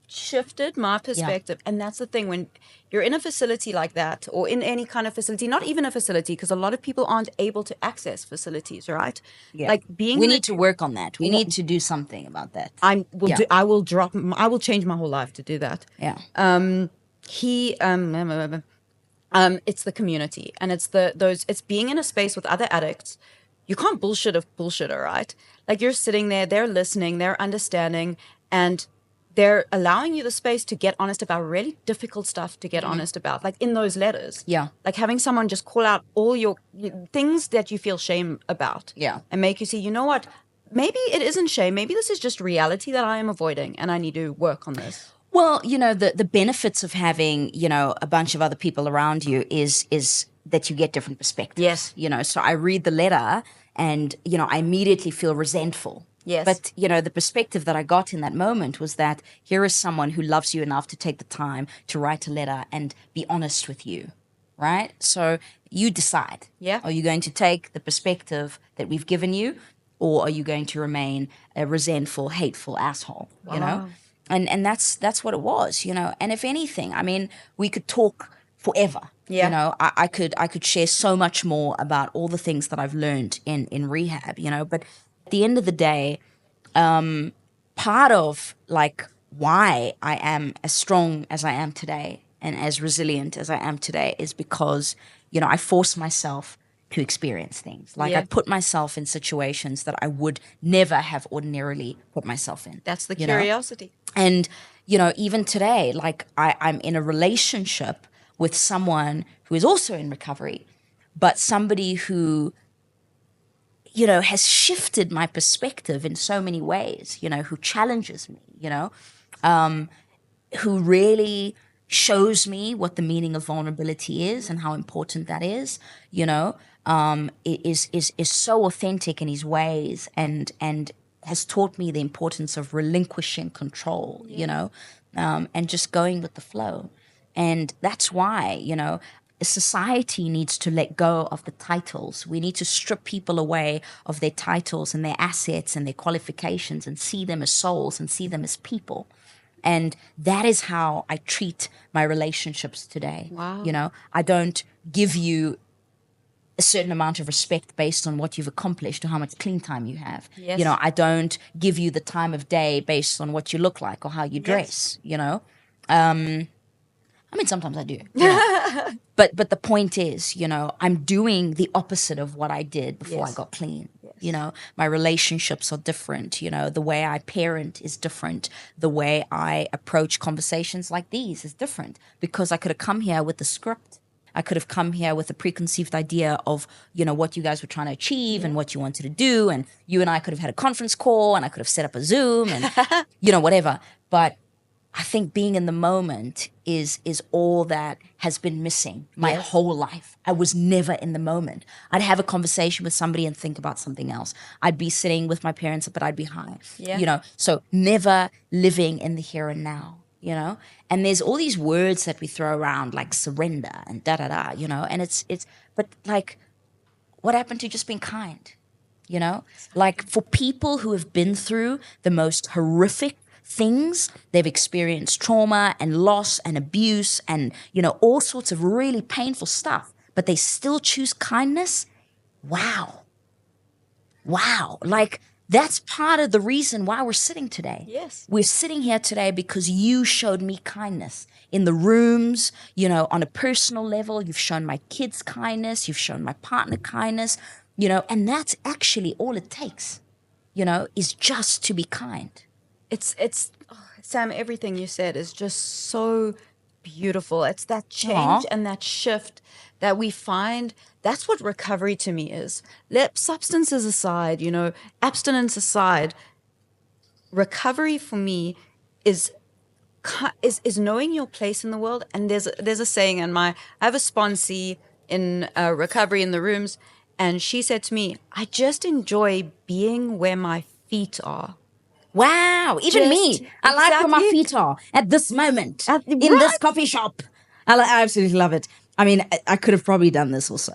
shifted my perspective. And that's the thing, when you're in a facility like that, or in any kind of facility, not even a facility, because a lot of people aren't able to access facilities, right? Yeah. Like being we in need to work on that. We need to do something about that. I will change my whole life to do that. Yeah. It's the community, and it's being in a space with other addicts. You can't bullshit a bullshitter, right? Like you're sitting there, they're listening, they're understanding, and they're allowing you the space to get honest about really difficult stuff to get honest about, like in those letters. Yeah. Like having someone just call out all your things that you feel shame about. Yeah. And make you see, you know what? Maybe it isn't shame. Maybe this is just reality that I am avoiding, and I need to work on this. Well, the benefits of having, a bunch of other people around you is that you get different perspectives. Yes. So I read the letter and, I immediately feel resentful. Yes. But, the perspective that I got in that moment was that here is someone who loves you enough to take the time to write a letter and be honest with you, right? So you decide. Yeah. Are you going to take the perspective that we've given you, or are you going to remain a resentful, hateful asshole, Wow. And that's what it was, And if anything, I mean, we could talk forever. Yeah. I could share so much more about all the things that I've learned in rehab, But at the end of the day, part of like why I am as strong as I am today and as resilient as I am today is because, I force myself to experience things. Like I put myself in situations that I would never have ordinarily put myself in. That's the curiosity. And, even today, like I'm in a relationship with someone who is also in recovery, but somebody who, has shifted my perspective in so many ways, who challenges me, who really shows me what the meaning of vulnerability is and how important that is, is so authentic in his ways and has taught me the importance of relinquishing control, and just going with the flow. And that's why, society needs to let go of the titles. We need to strip people away of their titles and their assets and their qualifications and see them as souls and see them as people. And that is how I treat my relationships today. Wow. I don't give you a certain amount of respect based on what you've accomplished or how much clean time you have. Yes. I don't give you the time of day based on what you look like or how you dress, I mean, sometimes I do. But the point is, I'm doing the opposite of what I did before I got clean. Yes. My relationships are different. The way I parent is different. The way I approach conversations like these is different because I could have come here with the script. I could have come here with a preconceived idea of, what you guys were trying to achieve and what you wanted to do. And you and I could have had a conference call and I could have set up a Zoom and, whatever. But I think being in the moment is all that has been missing my whole life. I was never in the moment. I'd have a conversation with somebody and think about something else. I'd be sitting with my parents, but I'd be high. Yeah. So never living in the here and now, And there's all these words that we throw around like surrender and da-da-da, and it's but like what happened to just being kind, Like for people who have been through the most horrific things, they've experienced trauma and loss and abuse and, all sorts of really painful stuff, but they still choose kindness. Wow. Like that's part of the reason why we're sitting today. Yes. We're sitting here today because you showed me kindness in the rooms, on a personal level. You've shown my kids kindness. You've shown my partner kindness, and that's actually all it takes, is just to be kind. It's Sam, everything you said is just so beautiful. It's that change and that shift that we find. That's what recovery to me is. Let substances aside, abstinence aside. recovery for me is knowing your place in the world. And there's a saying, and I have a sponsee in recovery in the rooms, and she said to me, I just enjoy being where my feet are. Wow, even me. I like where my feet are at this moment in this coffee shop. I absolutely love it. I mean, I could have probably done this also.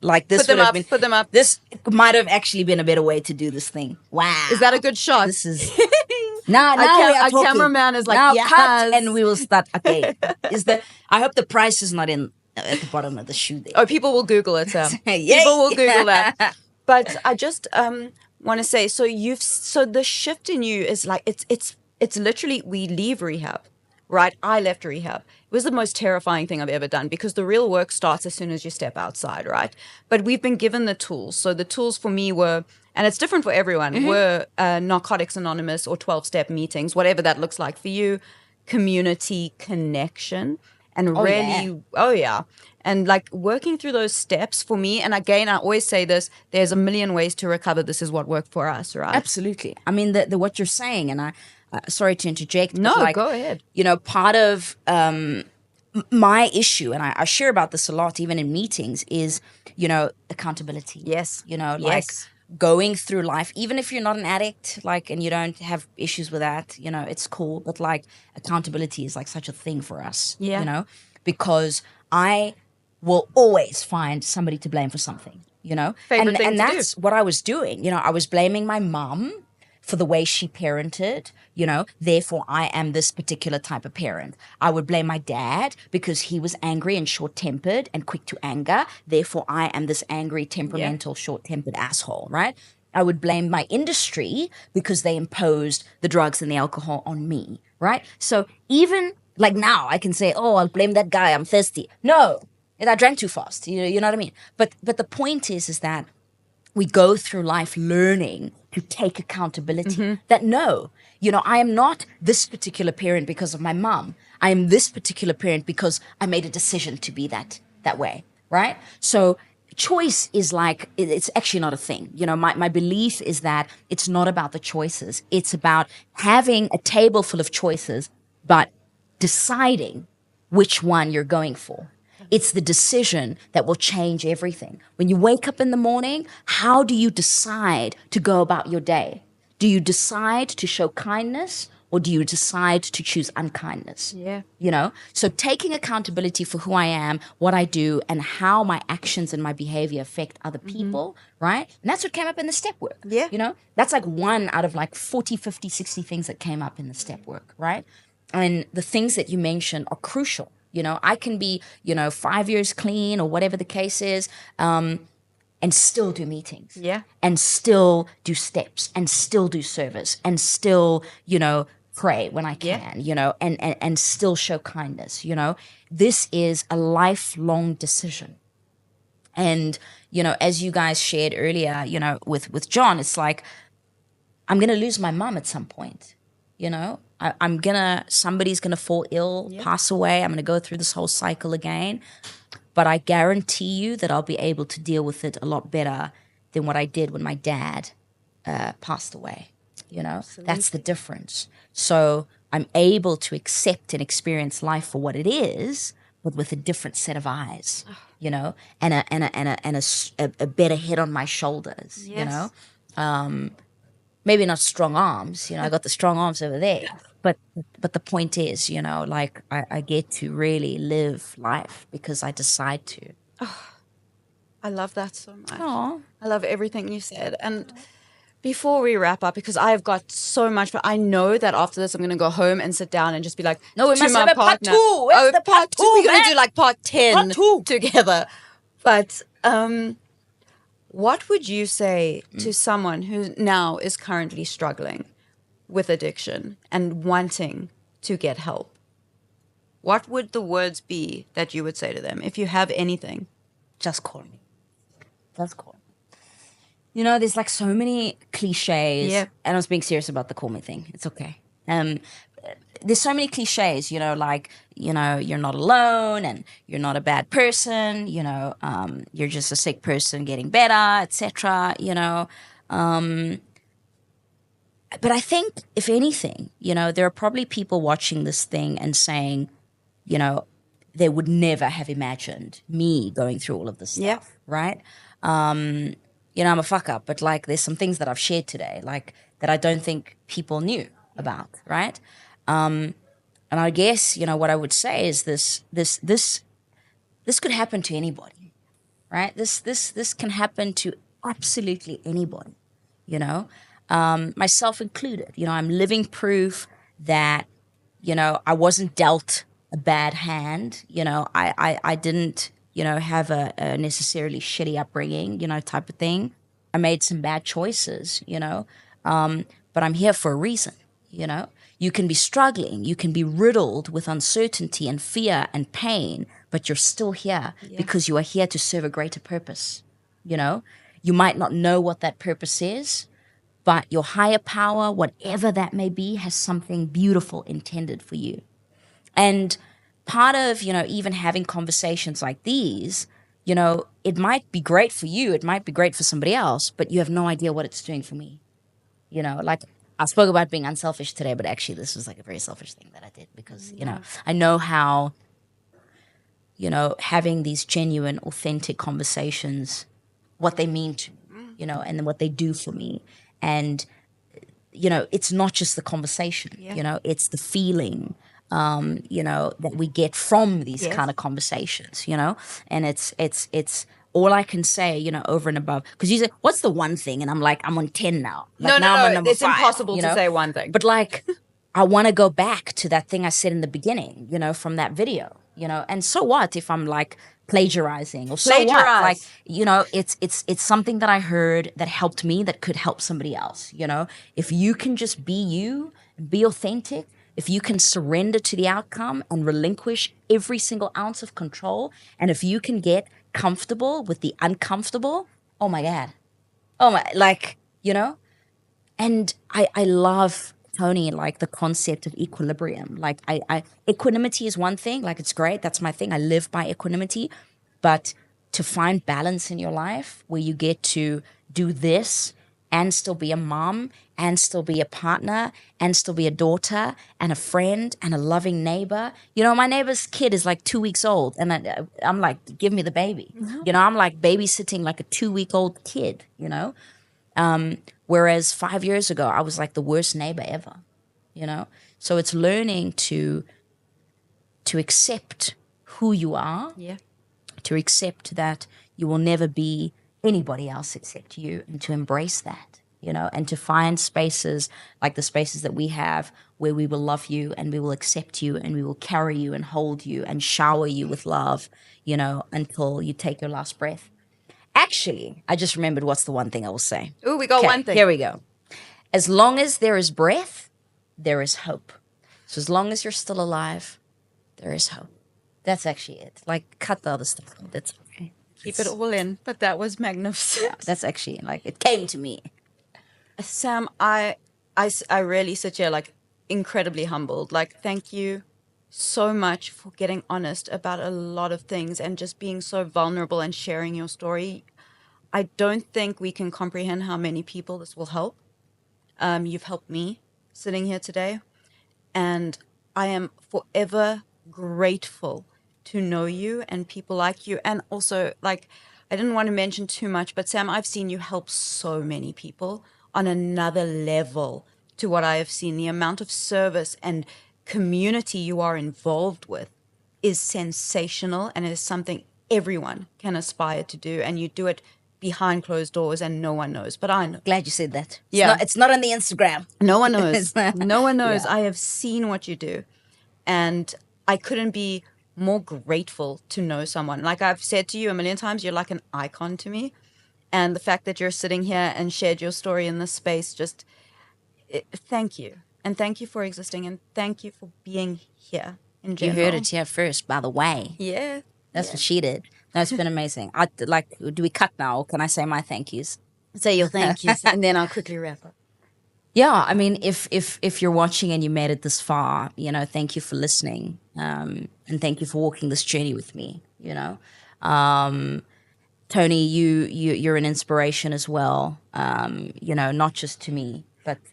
Like this would have been. Put them up. This might have actually been a better way to do this thing. Wow, is that a good shot? This is. Now we are talking. Our cameraman is like, now yes. cut, and we will start. Okay, I hope the price is not in at the bottom of the shoe there. Oh, people will Google it. People will Google that. But I just want to say, so the shift in you is like it's literally, we leave rehab, right? I left rehab. It was the most terrifying thing I've ever done, because the real work starts as soon as you step outside, right? But we've been given the tools. So the tools for me were, and it's different for everyone, were Narcotics Anonymous or 12-step meetings, whatever that looks like for you, community connection, and and like working through those steps for me. And again, I always say this, there's a million ways to recover. This is what worked for us, right? Absolutely. I mean, the what you're saying, and I sorry to interject. No, but like, go ahead. You know, part of my issue, and I share about this a lot, even in meetings, is, you know, accountability. Yes. You know, like going through life, even if you're not an addict, like, and you don't have issues with that, you know, it's cool. But like, accountability is like such a thing for us, you know, because I will always find somebody to blame for something, you know, and that's what I was doing. You know, I was blaming my mom for the way she parented, you know, therefore I am this particular type of parent. I would blame my dad because he was angry and short-tempered and quick to anger. Therefore I am this angry, temperamental, short-tempered asshole, right? I would blame my industry because they imposed the drugs and the alcohol on me, right? So even like now I can say, oh, I'll blame that guy, I'm thirsty. No, I drank too fast, you know what I mean? But the point is that we go through life learning to take accountability. That no, you know, I am not this particular parent because of my mom. I am this particular parent because I made a decision to be that way, right? So choice is like, it's actually not a thing. You know, my belief is that it's not about the choices. It's about having a table full of choices, but deciding which one you're going for. It's the decision that will change everything. When you wake up in the morning, how do you decide to go about your day? Do you decide to show kindness, or do you decide to choose unkindness? Yeah. You know, so taking accountability for who I am, what I do, and how my actions and my behavior affect other people, right? And that's what came up in the step work. Yeah. You know, that's like one out of like 40, 50, 60 things that came up in the step work, right? And the things that you mentioned are crucial. You know, I can be, you know, 5 years clean or whatever the case is, and still do meetings. Yeah. And still do steps and still do service and still, you know, pray when I can, you know, and still show kindness, you know. This is a lifelong decision. And, you know, as you guys shared earlier, you know, with John, it's like, I'm going to lose my mom at some point, you know. Somebody's gonna fall ill, pass away. I'm gonna go through this whole cycle again. But I guarantee you that I'll be able to deal with it a lot better than what I did when my dad passed away. You know, that's the difference. So I'm able to accept and experience life for what it is, but with a different set of eyes. You know, and a better head on my shoulders. You know. Maybe not strong arms, you know, I got the strong arms over there. But the point is, you know, like I get to really live life because I decide to. Oh, I love that so much. Aww. I love everything you said. And before we wrap up, because I've got so much, but I know that after this I'm going to go home and sit down and just be like, no, we must have a part 2. Where's the part 2? We're going to do like part 10 part 2 together. But what would you say to someone who now is currently struggling with addiction and wanting to get help? What would the words be that you would say to them if you have anything? Just call me. Just call me. You know, there's like so many cliches. Yeah. And I was being serious about the call me thing. It's okay. There's so many cliches, you know, like, you know, you're not alone and you're not a bad person, you know, you're just a sick person getting better, etc. You know, but I think, if anything, there are probably people watching this thing and saying, they would never have imagined me going through all of this stuff, Yeah. right? I'm a fuck up, but like there's some things that I've shared today, like that I don't think people knew about, right? And I guess, what I would say is this could happen to anybody, right? This can happen to absolutely anybody, myself included. I'm living proof that, I wasn't dealt a bad hand. I didn't, have a necessarily shitty upbringing, type of thing. I made some bad choices, but I'm here for a reason, You can be struggling, you can be riddled with uncertainty and fear and pain, but you're still here because you are here to serve a greater purpose, You might not know what that purpose is, but your higher power, whatever that may be, has something beautiful intended for you. And part of, even having conversations like these, it might be great for you, it might be great for somebody else, but you have no idea what it's doing for me. Like I spoke about being unselfish today, but actually this was like a very selfish thing that I did because, I know how, having these genuine, authentic conversations, what they mean to me, and then what they do for me. And, it's not just the conversation, it's the feeling, that we get from these kind of conversations, and it's all I can say, over and above. Because you say, what's the one thing? And I'm like, I'm on 10 now. Like, now I'm on number it's 5, impossible to say one thing. But like, I want to go back to that thing I said in the beginning, from that video, and so what if I'm like plagiarizing or so what? Like, it's something that I heard that helped me that could help somebody else, If you can just be you, be authentic, if you can surrender to the outcome and relinquish every single ounce of control, and if you can get comfortable with the uncomfortable, oh my God. Oh my, like, and I love, Tony, like the concept of equilibrium. Like equanimity is one thing, like it's great, that's my thing. I live by equanimity, but to find balance in your life where you get to do this and still be a mom and still be a partner and still be a daughter and a friend and a loving neighbor. My neighbor's kid is like 2 weeks old and I'm like, give me the baby. I'm like babysitting like a 2-week-old kid, whereas 5 years ago, I was like the worst neighbor ever, So it's learning to accept who you are, to accept that you will never be anybody else except you, and to embrace that, and to find spaces like the spaces that we have where we will love you and we will accept you and we will carry you and hold you and shower you with love, until you take your last breath. Actually, I just remembered what's the one thing I will say. Ooh, we got one thing. Here we go. As long as there is breath, there is hope. So as long as you're still alive, there is hope. That's actually it. Like, cut the other stuff. That's okay. Keep it all in. But that was magnificent. Yeah, that's actually, like, it came to me. Sam, I really sit here, like, incredibly humbled. Like, thank you so much for getting honest about a lot of things and just being so vulnerable and sharing your story. I don't think we can comprehend how many people this will help. You've helped me sitting here today, and I am forever grateful to know you and people like you. And also, like, I didn't want to mention too much, but Sam, I've seen you help so many people on another level to what I have seen. The amount of service and community you are involved with is sensational, and it is something everyone can aspire to do, and you do it behind closed doors and no one knows, but I know. Glad you said that. Yeah. It's not on the Instagram. No one knows. No one knows. Yeah. I have seen what you do, and I couldn't be more grateful to know someone. Like I've said to you a million times, you're like an icon to me, and the fact that you're sitting here and shared your story in this space, just thank you. And thank you for existing, and thank you for being here in You general. heard it here first, by the way. Yeah. That's what she did. No, it's been amazing. Do we cut now, or can I say my thank yous? Say your thank yous, and then I'll quickly wrap up. Yeah, I mean, if you're watching and you made it this far, thank you for listening, and thank you for walking this journey with me. Tony, you're an inspiration as well. Not just to me,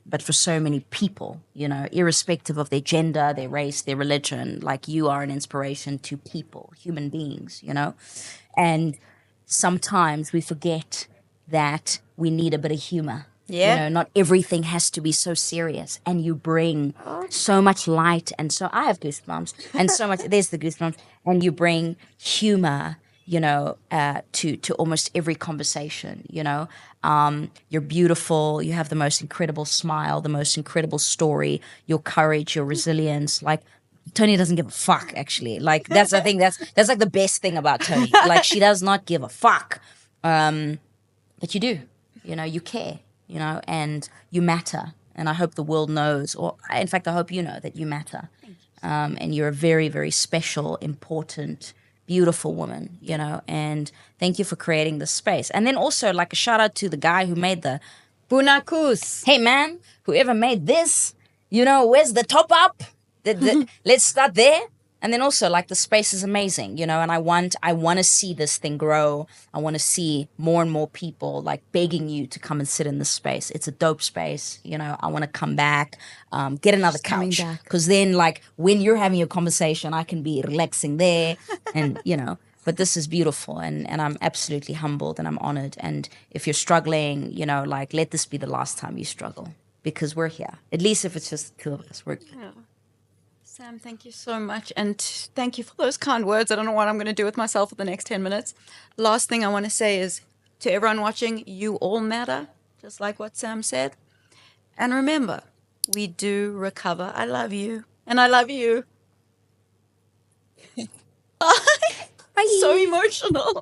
but for so many people, you know, irrespective of their gender, their race, their religion, like you are an inspiration to people, human beings, you know. And sometimes we forget that we need a bit of humor. Yeah. You know, not everything has to be so serious. And you bring so much light. And so I have goosebumps. And so much, there's the goosebumps. And you bring humor, you know, to almost every conversation, you know. You're beautiful. You have the most incredible smile, the most incredible story, your courage, your resilience. Like, Tony doesn't give a fuck, actually. Like, that's the thing. That's like the best thing about Tony. Like, she does not give a fuck. But you do. You know, you care, you know, and you matter. And I hope the world knows, or in fact, I hope you know that you matter. And you're a very, very special, important, beautiful woman, you know, and thank you for creating this space. And then also, like, a shout out to the guy who made the Bunakus. hey man, whoever made this, you know, where's the top up? Let's start there. And then also, like, the space is amazing, you know, and I want to see this thing grow. I want to see more and more people, like, begging you to come and sit in this space. It's a dope space, you know. I want to come back, get another couch. Because then, like, when you're having your conversation, I can be relaxing there and, you know. But this is beautiful, and I'm absolutely humbled and I'm honored. And if you're struggling, you know, like, let this be the last time you struggle, because we're here. At least if it's just the two of us, we're Yeah. Sam, thank you so much. And thank you for those kind words. I don't know what I'm going to do with myself for the next 10 minutes. Last thing I want to say is to everyone watching, you all matter, just like what Sam said. And remember, we do recover. I love you. And I love you. Bye. So emotional.